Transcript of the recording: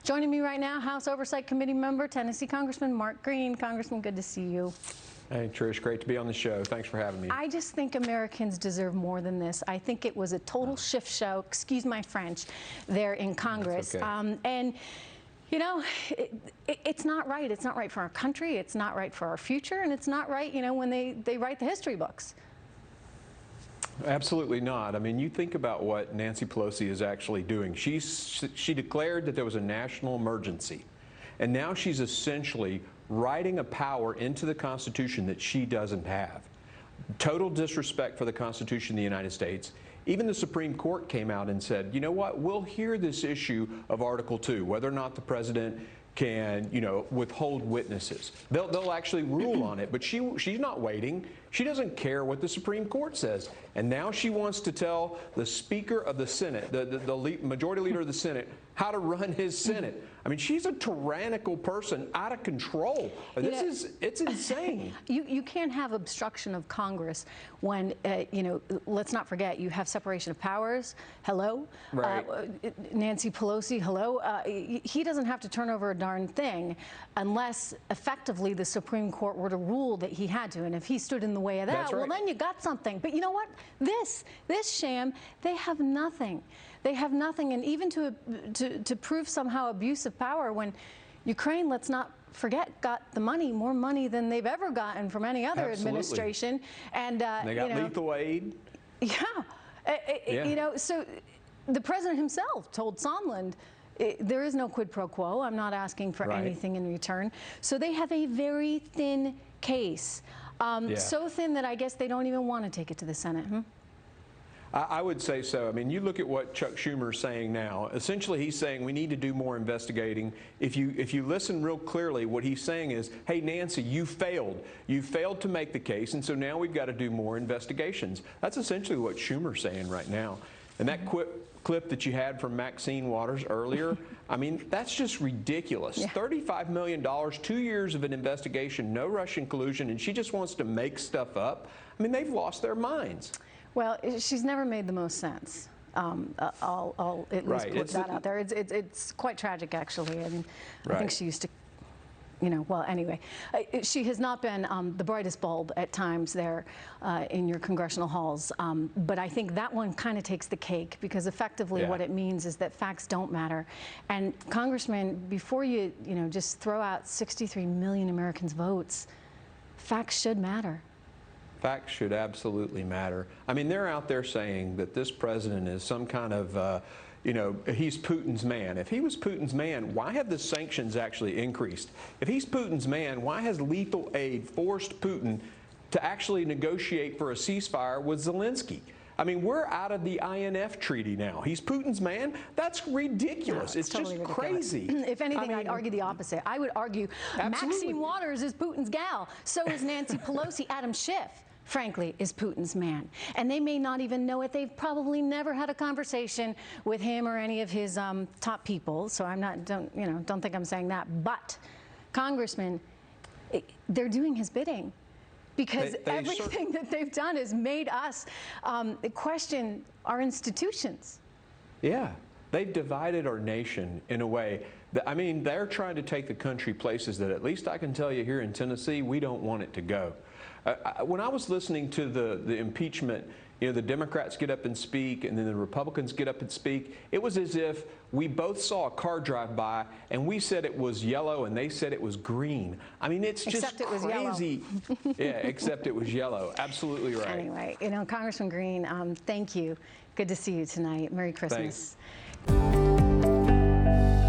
Joining me right now, House Oversight Committee member, Tennessee Congressman Mark Green. Congressman, good to see you. Hey, Trish, great to be on the show. Thanks for having me. I just think Americans deserve more than this. I think it was a total shift show, excuse my French, there in Congress. That's okay. And, you know, it's not right. It's not right for our country. It's not right for our future. And it's not right, you know, when they write the history books. Absolutely not. I mean, you think about what Nancy Pelosi is actually doing. She declared that there was a national emergency, and now she's essentially writing a power into the Constitution that she doesn't have. Total disrespect for the Constitution of the United States. Even the Supreme Court came out and said, you know what, we'll hear this issue of Article 2, whether or not the president can, you know, withhold witnesses. They'll actually rule on it, but she's not waiting. She doesn't care what the Supreme Court says. And now she wants to tell the Speaker of the Senate, the Majority Leader of the Senate, how to run his Senate. I mean, she's a tyrannical person, out of control. It's insane. You can't have obstruction of Congress when, you know, let's not forget, you have separation of powers. Hello? Right. Nancy Pelosi, hello? He doesn't have to turn over a darn thing unless effectively the Supreme Court were to rule that he had to. And if he stood in the way of that, That's right. Well, then you got something. But you know what? This sham, they have nothing. They have nothing. And even to prove somehow abuse of power when Ukraine, let's not forget, got the money, more money than they've ever gotten from any other administration. And they got lethal aid. Yeah. You know, so the president himself told Sondland, there is no quid pro quo. I'm not asking for anything in return. So they have a very thin case. So thin that I guess they don't even want to take it to the Senate. I would say so. I mean, you look at what Chuck Schumer is saying now. Essentially, he's saying we need to do more investigating. If you listen real clearly, what he's saying is, hey, Nancy, you failed. You failed to make the case, and so now we've got to do more investigations. That's essentially what Schumer's saying right now. And that clip that you had from Maxine Waters earlier, I mean, that's just ridiculous. Yeah. $35 million, 2 years of an investigation, no Russian collusion, and she just wants to make stuff up. I mean, they've lost their minds. Well, she's never made the most sense. I'll at least put that out there. It's quite tragic, actually. And I think she used to, you know, well, anyway, she has not been the brightest bulb at times there in your congressional halls. But I think that one kind of takes the cake because effectively what it means is that facts don't matter. And Congressman, before you know, just throw out 63 million Americans' votes, facts should matter. Facts should absolutely matter. I mean, they're out there saying that this president is some kind of, you know, he's Putin's man. If he was Putin's man, why have the sanctions actually increased? If he's Putin's man, why has lethal aid forced Putin to actually negotiate for a ceasefire with Zelensky? I mean, we're out of the INF treaty now. He's Putin's man? That's ridiculous. No, it's totally just ridiculous. crazy. If anything, I'd argue the opposite. I would argue Maxine Waters is Putin's gal. So is Nancy Pelosi. Adam Schiff, frankly, is Putin's man. And they may not even know it. They've probably never had a conversation with him or any of his top people. So I'm not, don't think I'm saying that. But, Congressman, they're doing his bidding. Because everything that they've done has made us question our institutions. Yeah, they've divided our nation in a way that, I mean, they're trying to take the country places that, at least I can tell you here in Tennessee, we don't want it to go. When I was listening to the impeachment, you know, the Democrats get up and speak, and then the Republicans get up and speak. It was as if we both saw a car drive by, and we said it was yellow, and they said it was green. I mean, it's just crazy. Yeah, except it was yellow. Absolutely right. Anyway, you know, Congressman Green, thank you. Good to see you tonight. Merry Christmas. Thanks.